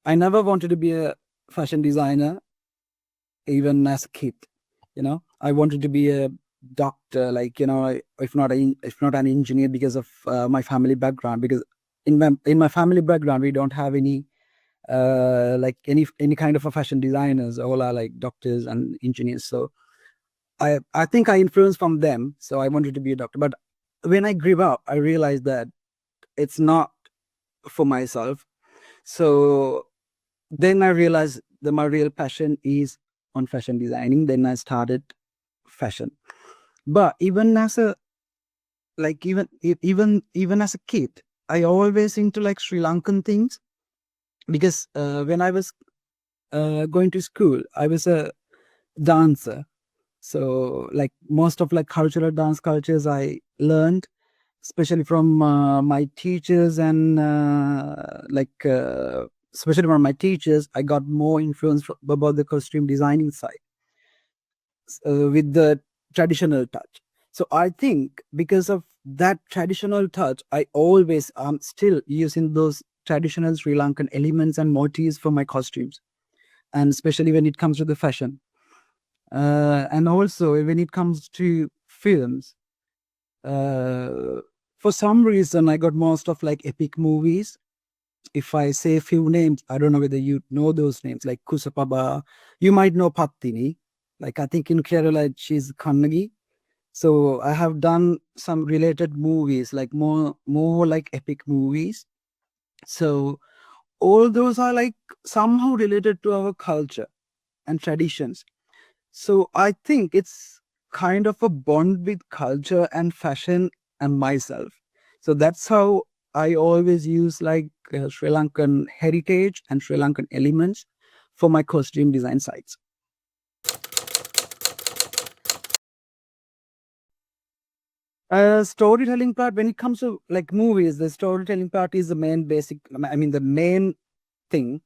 I never wanted to be a fashion designer, even as a kid. I wanted to be a doctor, like, if not an engineer, because of my family background. Because in my family background, we don't have any like any kind of a fashion designers. All are like doctors and engineers. So I think I influenced from them. So I wanted to be a doctor. But when I grew up, I realized that it's not for myself. So then I realized that my real passion is on fashion designing. Then I started fashion. But even as a like even as a kid, I always into like Sri Lankan things, because when I was going to school, I was a dancer. So like most of like cultural dance cultures I learned, especially from my teachers, and especially from my teachers, I got more influence about the costume designing side, with the traditional touch. So I think because of that traditional touch, I always am still using those traditional Sri Lankan elements and motifs for my costumes, and especially when it comes to the fashion. And also when it comes to films, for some reason I got most of like epic movies. If I say a few names, I don't know whether you know those names, like Kusapaba. You might know Pattini. Like I think in Kerala she's Kannagi. So I have done some related movies, like more like epic movies. So all those are like somehow related to our culture and traditions. So I think it's kind of a bond with culture and fashion and myself. So that's how I always use like Sri Lankan heritage and Sri Lankan elements for my costume design sites. Storytelling part, when it comes to like movies, the storytelling part is the main basic, I mean, the main thing,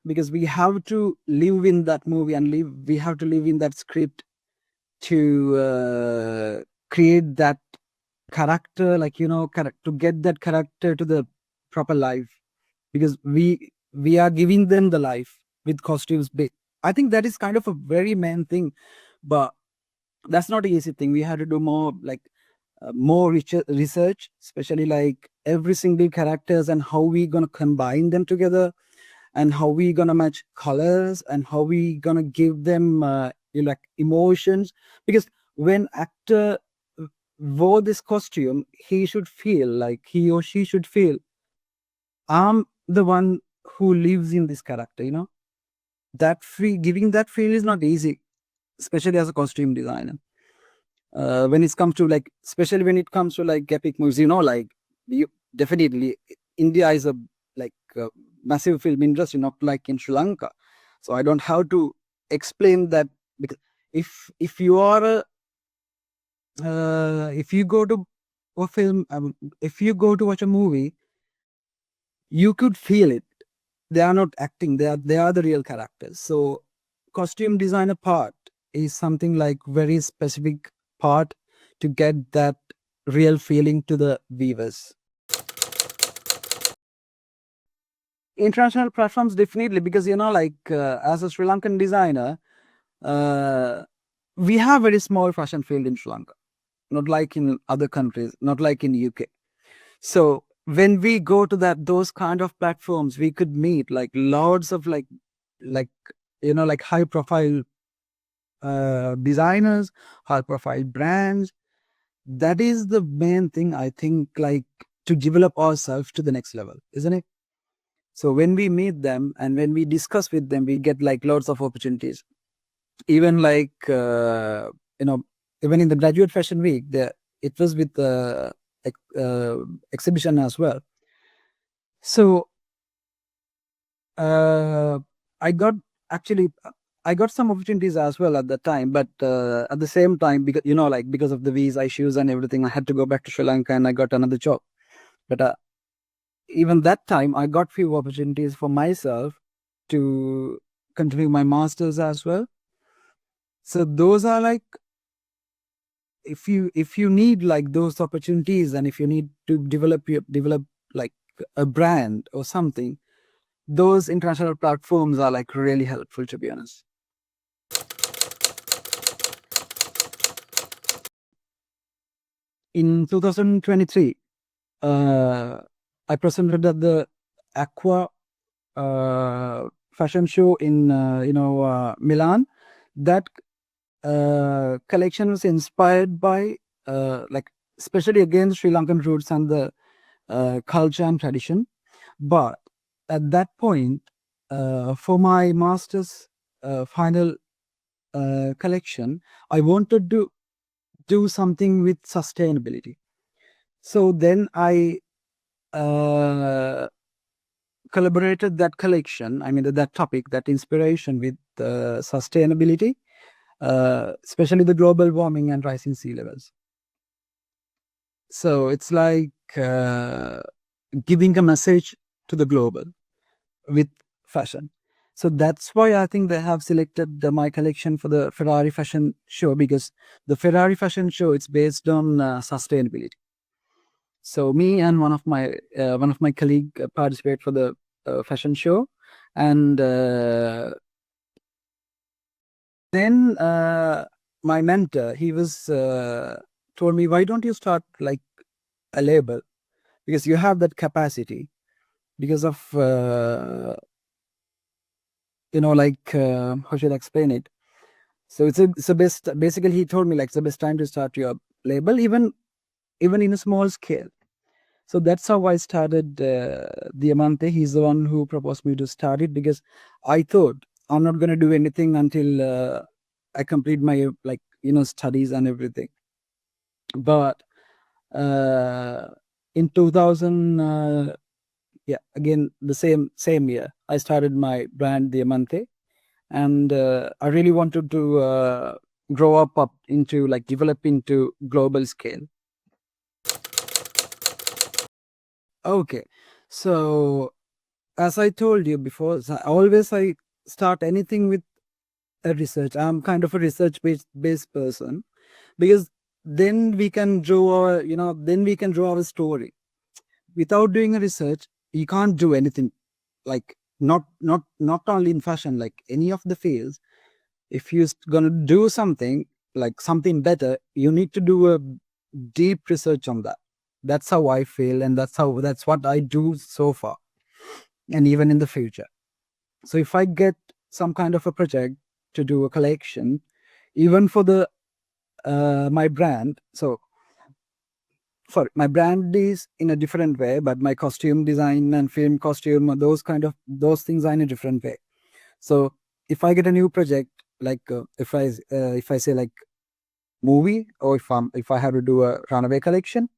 because we have to live in that movie and we have to live in that script to create that character, like, to get that character to the proper life, because we are giving them the life with costumes. I think that is kind of a very main thing, but that's not an easy thing. We have to do more, like, more research, especially like every single characters and how we gonna combine them together, and how we gonna match colors, and how we gonna give them like emotions. Because when actor wore this costume, he should feel like, he or she should feel, I'm the one who lives in this character. That giving that feel is not easy, especially as a costume designer. When it comes to like, especially when it comes to like epic movies, like, you definitely, India is a like massive film industry, not like in Sri Lanka. So I don't have to explain that, because if you are a if you go to a film, if you go to watch a movie, you could feel it. They are not acting, they are the real characters. So costume designer part is something like very specific part to get that real feeling to the viewers. International platforms, definitely, because like as a Sri Lankan designer, uh, we have very small fashion field in Sri Lanka, not like in other countries, not like in UK. So when we go to those kind of platforms, we could meet like lots of like like high profile designers, high profile brands. That is the main thing, I think, like, to develop ourselves to the next level, isn't it? So when we meet them and when we discuss with them, we get like lots of opportunities. Even like even in the graduate fashion week, it was with exhibition as well. So uh, I got actually I got some opportunities as well at the time, but at the same time, because like, because of the visa issues and everything, I had to go back to Sri Lanka and I got another job. But even that time, I got few opportunities for myself to continue my masters as well. So those are like, if you need like those opportunities, and if you need to develop like a brand or something, those international platforms are like really helpful, to be honest. In 2023, I presented at the Aqua fashion show in Milan. That collection was inspired by like especially again Sri Lankan roots and the culture and tradition. But at that point, for my master's final collection, I wanted to do something with sustainability. So then I collaborated that collection, I mean, that topic, that inspiration with sustainability, especially the global warming and rising sea levels. So it's like giving a message to the global with fashion. So that's why I think they have selected my collection for the Ferrari fashion show, because the Ferrari fashion show, it's based on sustainability. So me and one of my colleague participate for the fashion show, and then my mentor, he was told me, why don't you start like a label, because you have that capacity, because of how should I explain it? So it's a best, basically he told me like it's the best time to start your label, even in a small scale. So that's how I started Diamaté. He's the one who proposed me to start it, because I thought I'm not going to do anything until I complete my studies and everything. But in 2000, again the same year, I started my brand Diamante, and I really wanted to grow up into develop into global scale. Okay, so as I told you before, I start anything with a research. I'm kind of a research based person, because then we can draw our story. Without doing a research, you can't do anything. Like not only in fashion, like any of the fields. If you're gonna do something like something better, you need to do a deep research on that. That's how I feel, and that's what I do so far, and even in the future. So if I get some kind of a project to do a collection, even for the my brand, so sorry, my brand is in a different way, but my costume design and film costume, those things are in a different way. So if I get a new project, if I say like movie, or if I have to do a runaway collection,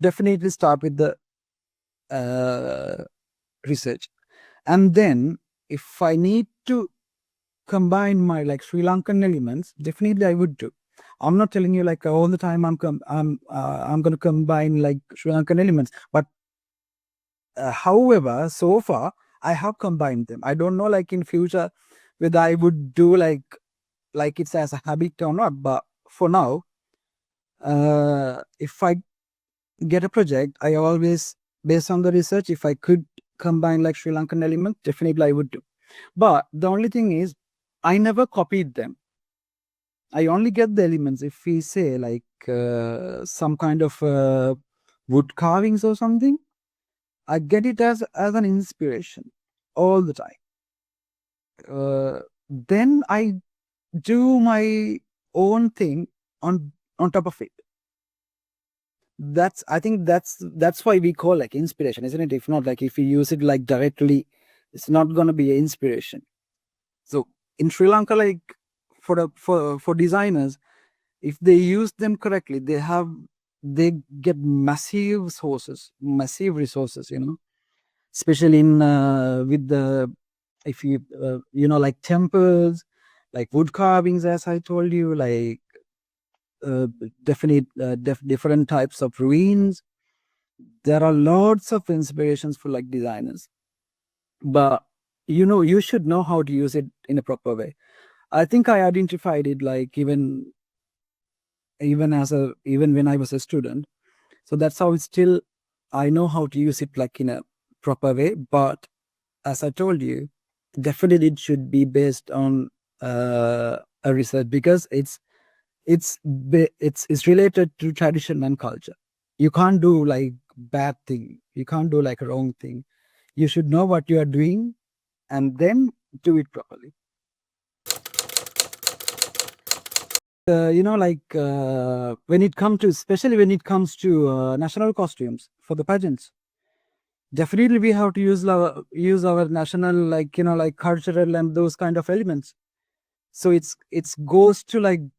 definitely start with the research. And then if I need to combine my Sri Lankan elements, definitely I would do. I'm not telling you like all the time I'm going to combine like Sri Lankan elements, but however, so far I have combined them. I don't know like in future whether I would do like it's as a habit or not, but for now, if I get a project, I always, based on the research, if I could combine like Sri Lankan elements, definitely I would do. But the only thing is, I never copied them. I only get the elements if we say like some kind of wood carvings or something. I get it as an inspiration all the time. Then I do my own thing on top of it. I think that's why we call like inspiration, isn't it? If not, like if you use it like directly, it's not gonna be an inspiration. So in Sri Lanka, like for designers, if they use them correctly, they get massive resources, especially in with the, if you like temples, like wood carvings, as I told you, like different types of ruins. There are lots of inspirations for like designers, but you should know how to use it in a proper way. I think I identified it like even when I was a student. So that's how it's still, I know how to use it like in a proper way. But as I told you, definitely it should be based on a research, because it's related to tradition and culture. You can't do like bad thing. You can't do like a wrong thing. You should know what you are doing and then do it properly. When it comes to, especially when it comes to national costumes for the pageants, definitely we have to use our national, like cultural and those kind of elements. So it's goes to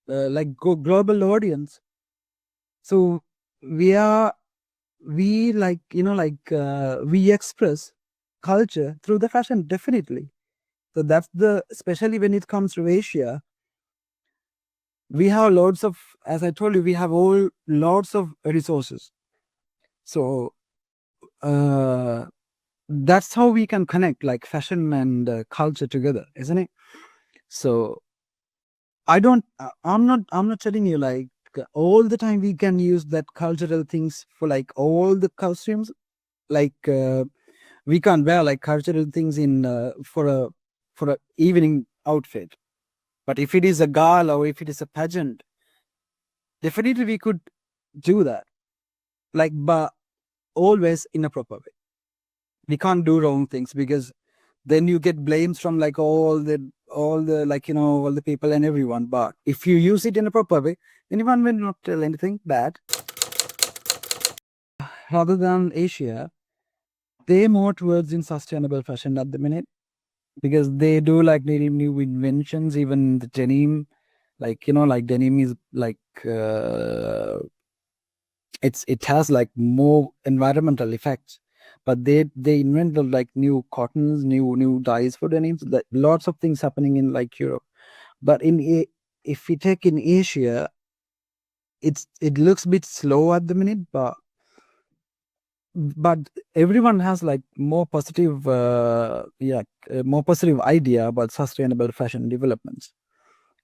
global audience. So we are we like we express culture through the fashion, definitely. So that's the, especially when it comes to Asia, we have lots of, as I told you, we have all lots of resources. So uh, that's how we can connect like fashion and culture together, isn't it? So I'm not telling you like all the time we can use that cultural things for like all the costumes. Like we can't wear like cultural things in for a evening outfit. But if it is a gala or if it is a pageant, definitely we could do that. Like, but always in a proper way. We can't do wrong things, because then you get blames from like all the all the people and everyone. But if you use it in a proper way, anyone will not tell anything bad. Rather than Asia, they more towards in sustainable fashion at the minute, because they do like new inventions. Even the denim, like denim is like it has like more environmental effects, but they invented like new cottons, new dyes for denims. That lots of things happening in like Europe. But if we take in Asia, it looks a bit slow at the minute, but everyone has like more positive more positive idea about sustainable fashion developments.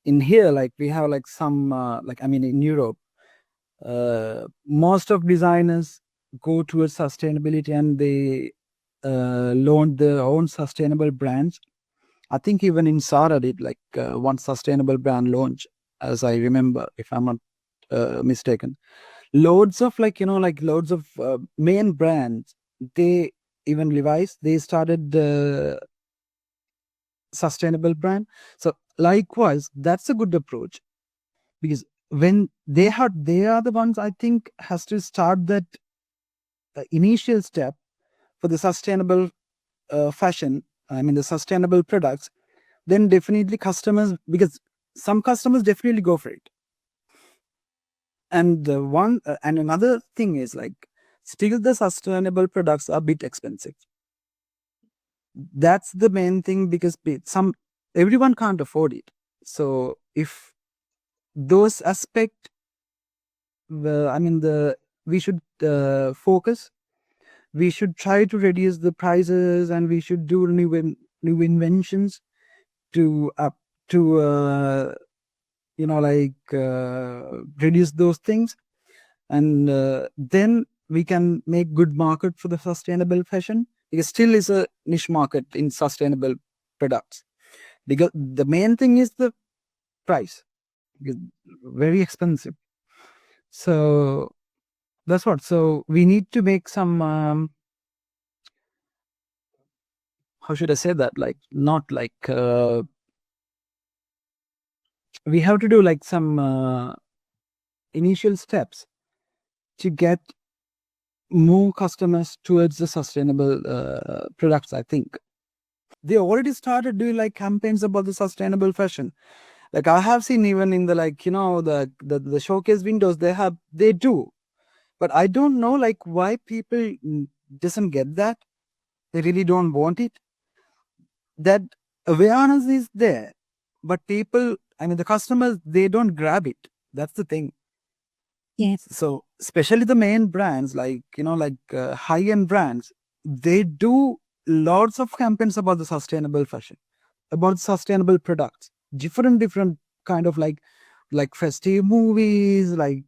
In here, like we have like some in Europe, most of designers go towards sustainability, and they launch their own sustainable brands. I think even in Sara did like one sustainable brand launch, as I remember, if I'm not mistaken. Loads of loads of main brands. They, even Levi's, they started the sustainable brand. So likewise, that's a good approach, because when they are the ones, I think, has to start that initial step for the sustainable fashion. I mean the sustainable products. Then definitely customers, because some customers definitely go for it. And and another thing is like, still the sustainable products are a bit expensive. That's the main thing, because some everyone can't afford it. So if those aspect, the we should focus. We should try to reduce the prices, and we should do new inventions to to reduce those things. And then we can make good market for the sustainable fashion, because still is a niche market in sustainable products, because the main thing is the price, because very expensive. So that's what. So we need to make some how should I say that, like not like we have to do like some initial steps to get more customers towards the sustainable products. I think they already started doing like campaigns about the sustainable fashion. Like I have seen even in the the showcase windows, they do. But I don't know like why people doesn't get that. They really don't want it. That awareness is there, but people, the customers, they don't grab it. That's the thing. Yes. So especially the main brands, high-end brands, they do lots of campaigns about the sustainable fashion, about sustainable products, different kind of like festive movies, like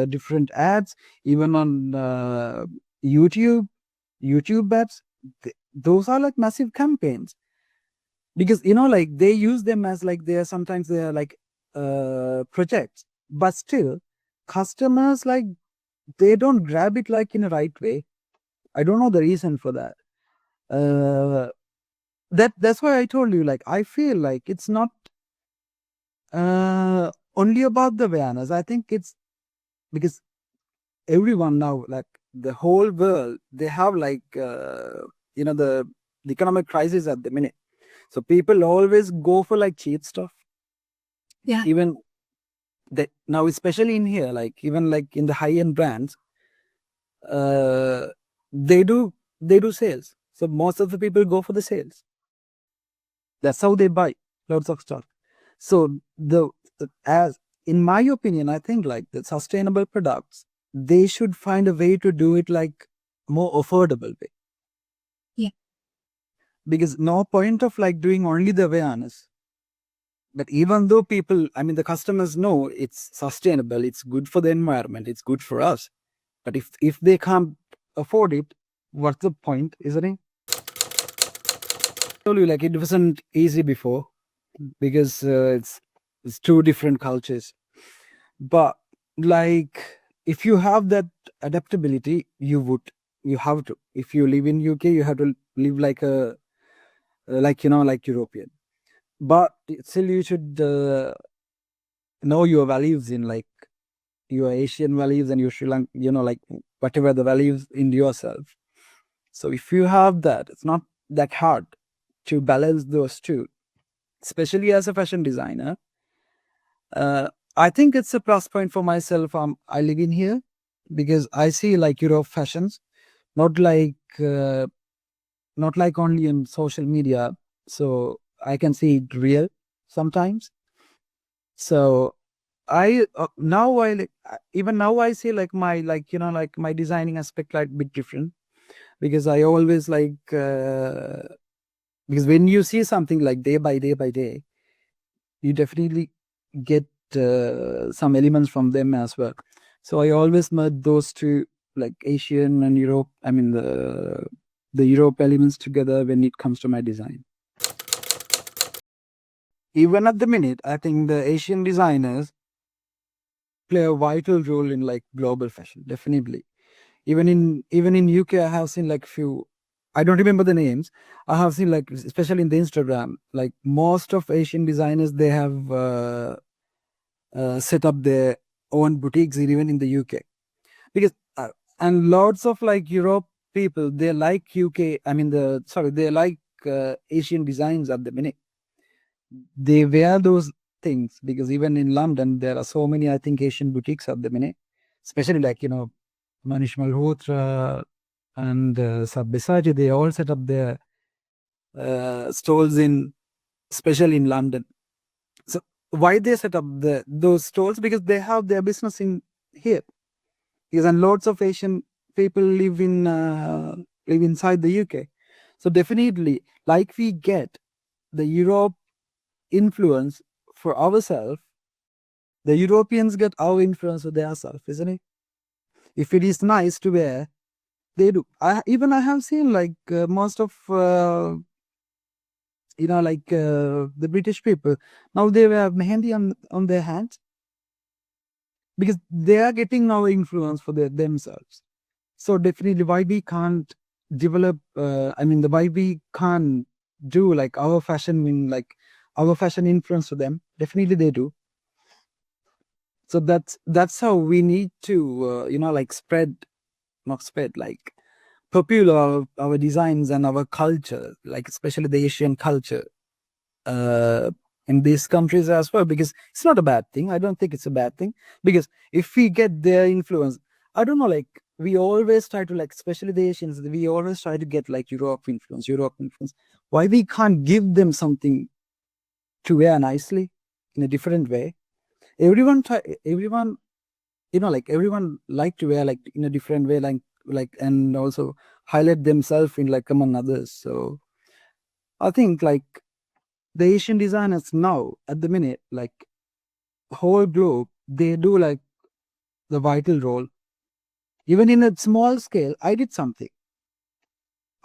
different ads, even on YouTube ads. those are like massive campaigns, because like they use them as like sometimes they are like projects, but still customers like they don't grab it like in a right way. I don't know the reason for that. uh that's why I told you, like I feel like it's not only about the awareness. I think it's because everyone now, like the whole world, they have like the economic crisis at the minute, so people always go for like cheap stuff. Yeah. Even that now, especially in here, like even like in the high-end brands, uh they do sales, so most of the people go for the sales. That's how they buy lots of stuff. So as in my opinion, I think like the sustainable products, they should find a way to do it like more affordable way. Yeah. Because no point of like doing only the awareness. But even though people, I mean the customers know it's sustainable, it's good for the environment, it's good for us. But if they can't afford it, what's the point, isn't it? I told you like it wasn't easy before, because it's two different cultures. But like if you have that adaptability, you have to. If you live in UK, you have to live like a like like European. But still you should know your values in like your Asian values and your Sri Lankan, like whatever the values in yourself. So if you have that, it's not that hard to balance those two, especially as a fashion designer. I think it's a plus point for myself. I live in here because I see like Europe fashions, not like uh, not like only in social media. So I can see it real sometimes. So I now I like even now I see like my like like my designing aspect like bit different, because I always like because when you see something like day by day by day, you definitely get some elements from them as well. So I always merge those two, like Asian and Europe. I mean the Europe elements together when it comes to my design. Even at the minute, I think the Asian designers play a vital role in like global fashion. Definitely, even in UK, I have seen like few. I don't remember the names. I have seen like especially in the Instagram, like most of Asian designers they have set up their own boutiques even in the UK, because and lots of like Europe people they like UK. I mean they like Asian designs at the minute. They wear those things because even in London there are so many, I think, Asian boutiques at the minute, especially like Manish Malhotra and Sabyasachi. They all set up their stalls in, especially in London. So why they set up those stalls? Because they have their business in here. Because and lots of Asian people live inside the UK. So definitely, like we get the Europe influence for ourselves, the Europeans get our influence for their self, isn't it? If it is nice to wear, they do. I have seen like most of like the British people now they wear mehendi on their hands, because they are getting now influence for themselves. So definitely, why we can't develop? I mean, the why we can't do like our fashion in like our fashion influence for them? Definitely, they do. So that's how we need to like not spread, like popular our designs and our culture, like especially the Asian culture uh in these countries as well, because it's not a bad thing. I don't think it's a bad thing, because if we get their influence, I don't know, like we always try to, like especially the Asians, we always try to get like Europe influence. Why we can't give them something to wear nicely in a different way? Everyone like everyone like to wear like in a different way, like and also highlight themselves in like among others. So I think like the Asian designers now at the minute, like whole globe, they do like the vital role. Even in a small scale, I did something.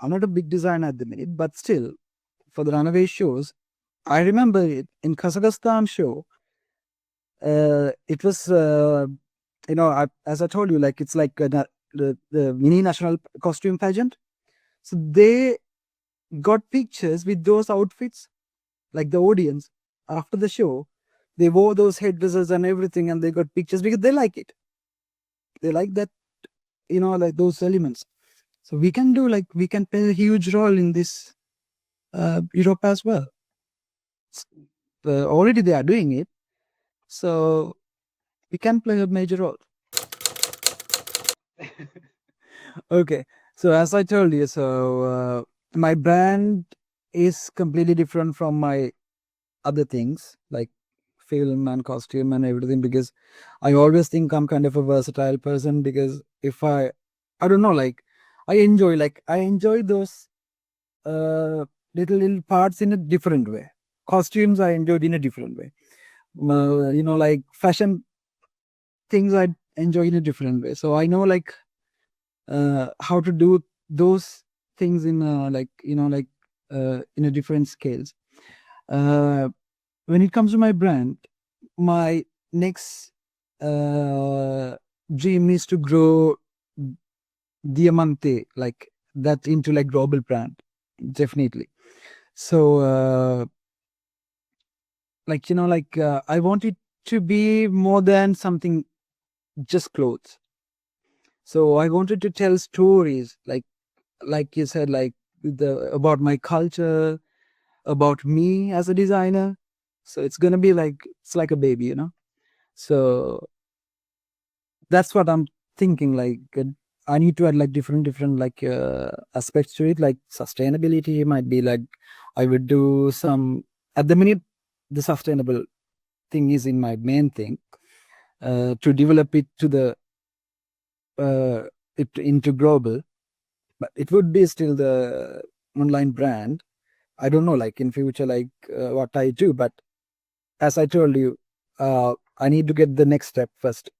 I'm not a big designer at the minute, but still, for the runaway shows, I remember it in Kazakhstan show. It was, as I told you, like it's like the mini national costume pageant. So they got pictures with those outfits, like the audience after the show. They wore those headdresses and everything, and they got pictures because they like it. They like that, like those elements. So we can do like we can play a huge role in this Europe as well. Already they are doing it, so we can play a major role. Okay, so as I told you, my brand is completely different from my other things like film and costume and everything, because I always think I'm kind of a versatile person, because if I don't know, like I enjoy those little parts in a different way. Costumes I enjoyed in a different way. Like fashion things I enjoy in a different way. So I know like how to do those things in in a different scales. Uh, when it comes to my brand, my next dream is to grow Diamante, like that, into like global brand, definitely. So I want it to be more than something just clothes. So I wanted to tell stories, like you said, like about my culture, about me as a designer. So it's gonna be like it's like a baby. So that's what I'm thinking. Like I need to add like different like aspects to it. Like sustainability might be like I would do some at the minute. The sustainable thing is in my main thing to develop it to the it into global, but it would be still the online brand. I don't know, like in future, like what I do, but as I told you, I need to get the next step first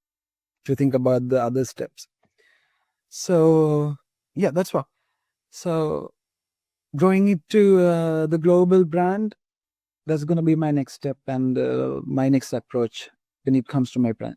to think about the other steps. So yeah, that's what. So going into the global brand, that's going to be my next step and my next approach when it comes to my brand.